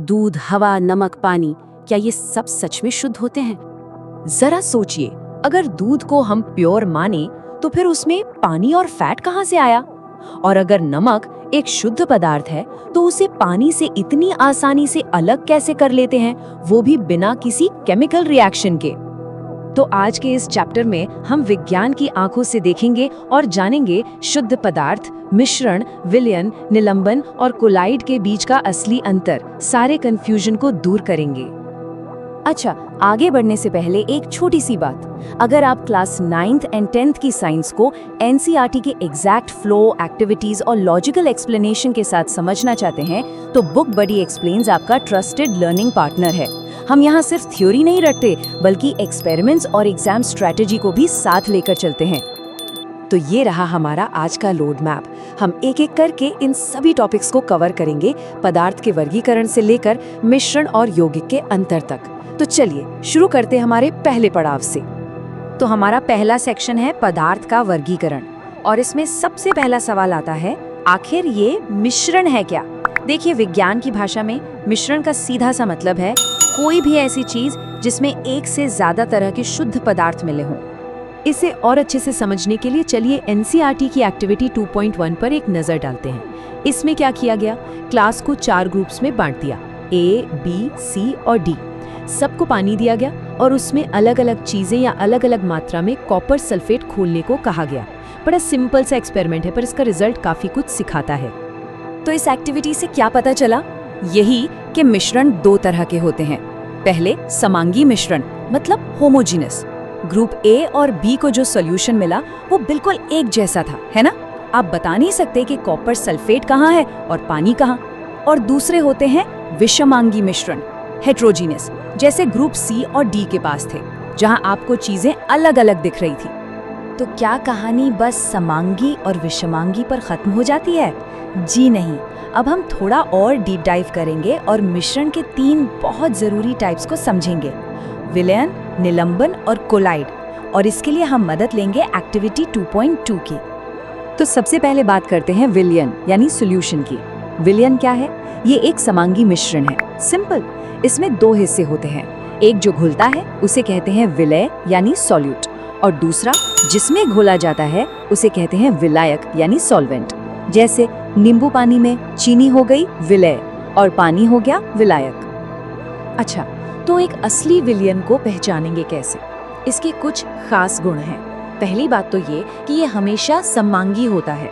दूध, हवा, नमक, पानी, क्या ये सब सच में शुद्ध होते हैं? जरा सोचिए, अगर दूध को हम प्योर माने तो फिर उसमें पानी और फैट कहाँ से आया? और अगर नमक एक शुद्ध पदार्थ है तो उसे पानी से इतनी आसानी से अलग कैसे कर लेते हैं, वो भी बिना किसी केमिकल रिएक्शन के? तो आज के इस चैप्टर में हम विज्ञान की आंखों से देखेंगे और जानेंगे शुद्ध पदार्थ, मिश्रण, विलयन, निलंबन और कोलाइड के बीच का असली अंतर। सारे कंफ्यूजन को दूर करेंगे। अच्छा, आगे बढ़ने से पहले एक छोटी सी बात। अगर आप क्लास 9th एंड 10th की साइंस को एनसीईआरटी के एग्जैक्ट फ्लो, एक्टिविटीज और लॉजिकल एक्सप्लेनेशन के साथ समझना चाहते हैं तो बुक बडी एक्सप्लेन्स आपका ट्रस्टेड लर्निंग पार्टनर है। हम यहाँ सिर्फ थ्योरी नहीं रटते, बल्कि एक्सपेरिमेंट्स और एग्जाम स्ट्रेटेजी को भी साथ लेकर चलते हैं। तो ये रहा हमारा आज का रोड मैप। हम एक एक करके इन सभी टॉपिक्स को कवर करेंगे, पदार्थ के वर्गीकरण से लेकर मिश्रण और यौगिक के अंतर तक। तो चलिए शुरू करते हैं हमारे पहले पड़ाव से। तो हमारा पहला सेक्शन है पदार्थ का वर्गीकरण, और इसमें सबसे पहला सवाल आता है, आखिर ये मिश्रण है क्या? देखिए, विज्ञान की भाषा में मिश्रण का सीधा सा मतलब है कोई भी ऐसी चीज जिसमें एक से ज्यादा तरह के शुद्ध पदार्थ मिले हों। इसे और अच्छे से समझने के लिए चलिए एनसीईआरटी की एक्टिविटी 2.1 पर एक नजर डालते हैं। इसमें क्या किया गया, क्लास को 4 ग्रुप्स में बांट दिया, ए, बी, सी और डी। सबको पानी दिया गया और उसमें अलग अलग चीजें या अलग अलग मात्रा में कॉपर सल्फेट घोलने को कहा गया। बड़ा सिंपल सा एक्सपेरिमेंट है, पर इसका रिजल्ट काफी कुछ सिखाता है। तो इस एक्टिविटी से क्या पता चला? यही कि मिश्रण 2 तरह के होते हैं। पहले समांगी मिश्रण, मतलब होमोजीनस। ग्रुप ए और बी को जो सॉल्यूशन मिला वो बिल्कुल एक जैसा था, है ना? आप बता नहीं सकते कि कॉपर सल्फेट कहाँ है और पानी कहाँ। और दूसरे होते हैं विषमांगी मिश्रण, हेट्रोजीनियस, जैसे ग्रुप सी और डी के पास थे, जहां आपको चीजें अलग अलग दिख रही थी। तो क्या कहानी बस समांगी और विषमांगी पर खत्म हो जाती है? जी नहीं, अब हम थोड़ा और डीप डाइव करेंगे और मिश्रण के 3 बहुत जरूरी टाइप्स को समझेंगे, विलयन, निलंबन और कोलाइड। और इसके लिए हम मदद लेंगे एक्टिविटी 2.2 की। तो सबसे पहले बात करते हैं विलयन यानी सॉल्यूशन की। विलयन क्या है? ये एक समांगी मिश्रण है। सिंपल, इसमें 2 हिस्से होते हैं। एक जो घुलता है उसे कहते हैं विलय यानी सॉल्यूट, और दूसरा जिसमें घोला जाता है उसे कहते हैं विलायक यानी सॉल्वेंट। जैसे नींबू पानी में चीनी हो गई विलय और पानी हो गया विलायक। अच्छा, तो एक असली विलयन को पहचानेंगे कैसे? इसके कुछ खास गुण हैं। पहली बात तो ये कि ये हमेशा समांगी होता है।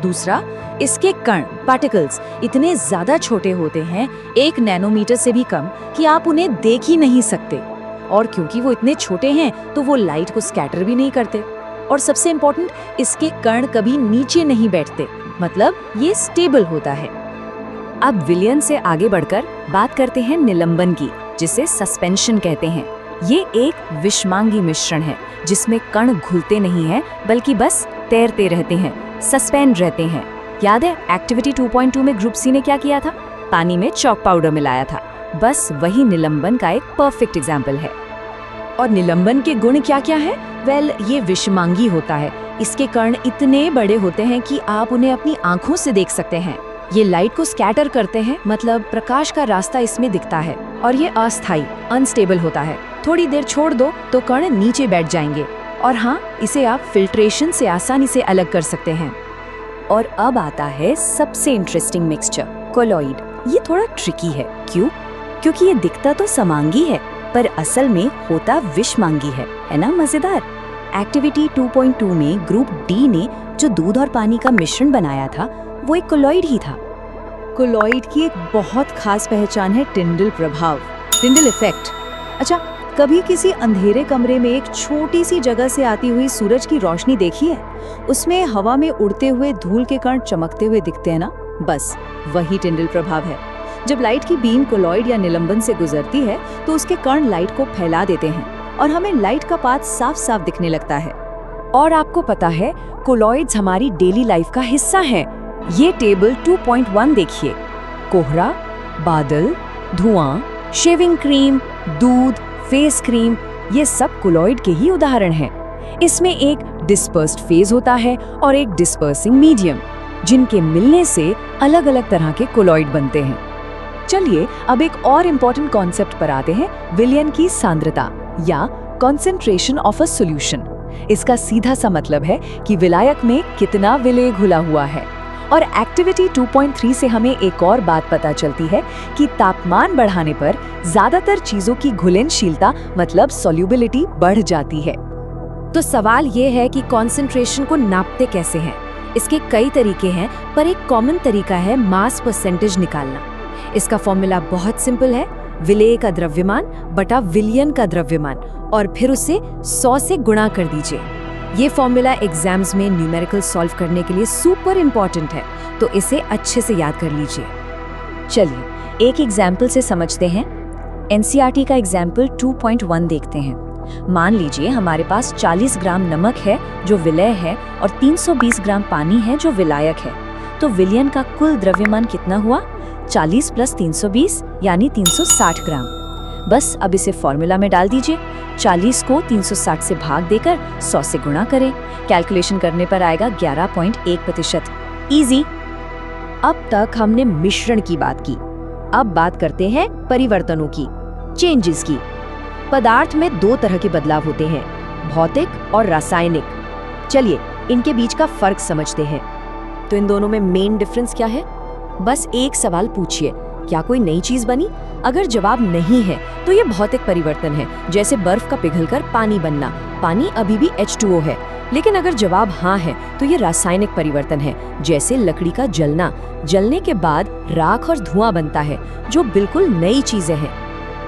दूसरा, इसके कण, पार्टिकल्स इतने ज्यादा छोटे होते हैं, 1 नैनोमीटर से भी कम, कि आप उन्हें देख ही नहीं सकते। और क्योंकि वो इतने छोटे हैं तो वो लाइट को स्कैटर भी नहीं करते। और सबसे इम्पोर्टेंट, इसके कण कभी नीचे नहीं बैठते, मतलब ये स्टेबल होता है। अब विलयन से आगे बढ़कर बात करते हैं निलंबन की, जिसे सस्पेंशन कहते हैं। ये एक विषमांगी मिश्रण है जिसमें कण घुलते नहीं हैं, बल्कि बस तैरते रहते हैं, सस्पेंड रहते हैं। याद है एक्टिविटी 2.2 में ग्रुप सी ने क्या किया था? पानी में चॉक पाउडर मिलाया था। बस वही निलंबन का एक परफेक्ट एग्जाम्पल है। और निलंबन के गुण क्या क्या है? वेल, ये विषमांगी होता है। इसके कण इतने बड़े होते हैं कि आप उन्हें अपनी आंखों से देख सकते हैं। ये लाइट को स्कैटर करते हैं, मतलब प्रकाश का रास्ता इसमें दिखता है। और ये अस्थायी, अनस्टेबल होता है। थोड़ी देर छोड़ दो तो कण नीचे बैठ जाएंगे। और हाँ, इसे आप फिल्ट्रेशन से आसानी से अलग कर सकते हैं। और अब आता है सबसे इंटरेस्टिंग मिक्सचर, कोलॉइड। ये थोड़ा ट्रिकी है। क्यों? क्योंकि ये दिखता तो समांगी है, पर असल में होता विषमांगी है ना? मजेदार। एक्टिविटी 2.2 में ग्रुप डी ने जो दूध और पानी का मिश्रण बनाया था वो एक कोलॉइड ही था। कोलॉइड की एक बहुत खास पहचान है टिंडल प्रभाव, टिंडल इफेक्ट। अच्छा, कभी किसी अंधेरे कमरे में एक छोटी सी जगह से आती हुई सूरज की रोशनी देखी है? उसमें हवा में उड़ते हुए धूल के कण चमकते हुए दिखते हैं ना? बस वही टिंडल प्रभाव है। जब लाइट की बीम कोलॉइड या निलंबन से गुजरती है तो उसके कण लाइट को फैला देते हैं और हमें लाइट का पाथ साफ साफ दिखने लगता है। और आपको पता है, कोलॉइड्स हमारी डेली लाइफ का हिस्सा है। ये टेबल 2.1 देखिए। कोहरा, बादल, धुआं, शेविंग क्रीम, दूध, फेस क्रीम, ये सब कोलॉइड के ही उदाहरण हैं। इसमें एक डिस्पर्स्ड फेज होता है और एक डिस्पर्सिंग मीडियम, जिनके मिलने से अलग अलग तरह के कोलॉइड बनते हैं। चलिए अब एक और इम्पोर्टेंट कॉन्सेप्ट पर आते हैं, विलयन की सांद्रता या कॉन्सेंट्रेशन ऑफ अ सॉल्यूशन। इसका सीधा सा मतलब है कि विलायक में कितना विलेय घुला हुआ है। और एक्टिविटी 2.3 से हमें एक और बात पता चलती है कि तापमान बढ़ाने पर ज्यादातर चीजों की घुलनशीलता मतलब सॉल्युबिलिटी बढ़ जाती है। तो सवाल ये है कि कॉन्सेंट्रेशन को नापते कैसे हैं? इसके कई तरीके हैं, पर एक कॉमन तरीका है मास परसेंटेज निकालना। इसका फॉर्मूला बहुत सिंपल है, विलेय का द्रव्यमान बटा विलयन का द्रव्यमान, और फिर उसे 100 से गुणा कर दीजिए। ये फॉर्मूला एग्जाम्स में न्यूमेरिकल सॉल्व करने के लिए सुपर इम्पोर्टेंट है, तो इसे अच्छे से याद कर लीजिए। चलिए एक एग्जाम्पल से समझते हैं। एनसीईआरटी का एग्जाम्पल 2.1 देखते हैं। मान लीजिए हमारे पास 40 ग्राम नमक है जो विलेय है और 320 ग्राम पानी है जो विलायक है। तो विलयन का कुल द्रव्यमान कितना हुआ? 40 + 320 यानी 360 ग्राम। बस अब इसे फॉर्मूला में डाल दीजिए। 40 को 360 से भाग देकर 100 से गुणा करें। कैलकुलेशन करने पर आएगा 11.1%। इजी। अब तक हमने मिश्रण की बात की, अब बात करते हैं परिवर्तनों की, चेंजेस की। पदार्थ में 2 तरह के बदलाव होते हैं, भौतिक और रासायनिक। चलिए इनके बीच का फर्क समझते हैं। तो इन दोनों में मेन डिफरेंस क्या है? बस एक सवाल पूछिए, क्या कोई नई चीज बनी? अगर जवाब नहीं है तो ये भौतिक परिवर्तन है, जैसे बर्फ का पिघलकर पानी बनना। पानी अभी भी H2O है। लेकिन अगर जवाब हाँ है तो ये रासायनिक परिवर्तन है, जैसे लकड़ी का जलना। जलने के बाद राख और धुआं बनता है, जो बिल्कुल नई चीजें हैं।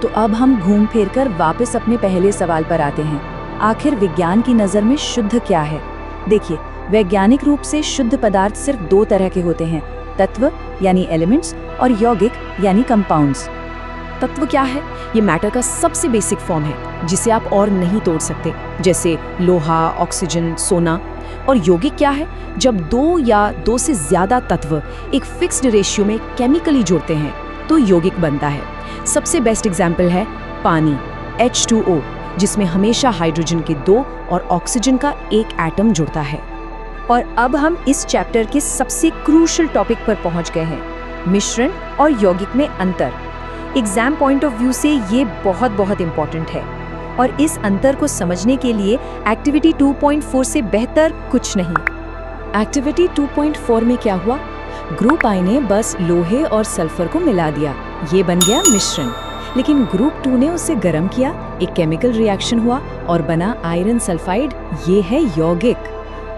तो अब हम घूम फिर कर वापस अपने पहले सवाल पर आते हैं। आखिर विज्ञान की नज़र में शुद्ध क्या है? देखिए, वैज्ञानिक रूप से शुद्ध पदार्थ सिर्फ 2 तरह के होते हैं, तत्व यानी एलिमेंट्स और यौगिक यानी कंपाउंड्स। तत्व क्या है? ये मैटर का सबसे बेसिक फॉर्म है, जिसे आप और नहीं तोड़ सकते, जैसे लोहा, ऑक्सीजन, सोना। और यौगिक क्या है? जब 2 या 2 से ज्यादा तत्व एक फिक्स्ड रेशियो में केमिकली जुड़ते हैं तो यौगिक बनता है। सबसे बेस्ट एग्जाम्पल है पानी, H2O, जिसमें हमेशा हाइड्रोजन के 2 और ऑक्सीजन का 1 एटम जुड़ता है। और अब हम इस चैप्टर के सबसे क्रूशियल टॉपिक पर पहुंच गए हैं, मिश्रण और यौगिक में अंतर। एग्जाम पॉइंट ऑफ व्यू से ये बहुत इम्पोर्टेंट है, और इस अंतर को समझने के लिए एक्टिविटी 2.4 से बेहतर कुछ नहीं। एक्टिविटी 2.4 में क्या हुआ? ग्रुप आई ने बस लोहे और सल्फर को मिला दिया, ये बन गया मिश्रण। लेकिन ग्रुप 2 ने उसे गर्म किया, एक केमिकल रिएक्शन हुआ और बना आयरन सल्फाइड, ये है यौगिक।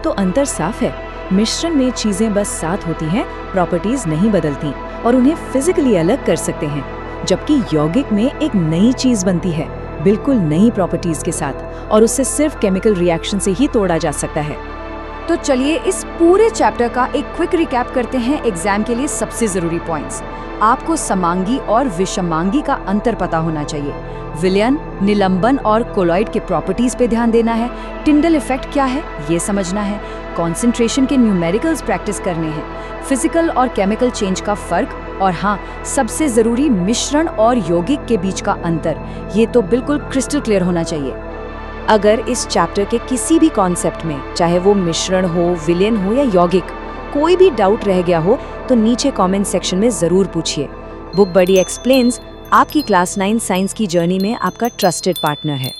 तो अंतर साफ है, मिश्रण में चीजें बस साथ होती हैं, प्रॉपर्टीज नहीं बदलती और उन्हें फिजिकली अलग कर सकते हैं। जबकि यौगिक में एक नई चीज बनती है, बिल्कुल नई प्रॉपर्टीज के साथ, और उसे सिर्फ केमिकल रिएक्शन से ही तोड़ा जा सकता है। तो चलिए इस पूरे चैप्टर का एक क्विक रिकैप करते हैं एग्जाम के लिए सबसे जरूरी पॉइंट्स। आपको समांगी और विषमांगी का अंतर पता होना चाहिए। विलयन, निलंबन और कोलॉइड के प्रॉपर्टीज पे ध्यान देना है। टिंडल इफेक्ट क्या है ये समझना है। कॉन्सेंट्रेशन के न्यूमेरिकल्स प्रैक्टिस करने हैं। फिजिकल और केमिकल चेंज का फर्क, और हाँ, सबसे जरूरी मिश्रण और यौगिक के बीच का अंतर, ये तो बिल्कुल क्रिस्टल क्लियर होना चाहिए। अगर इस चैप्टर के किसी भी कॉन्सेप्ट में, चाहे वो मिश्रण हो, विलयन हो या यौगिक, कोई भी डाउट रह गया हो तो नीचे कमेंट सेक्शन में जरूर पूछिए। बुक बडी एक्सप्लेन्स आपकी क्लास 9 साइंस की जर्नी में आपका ट्रस्टेड पार्टनर है।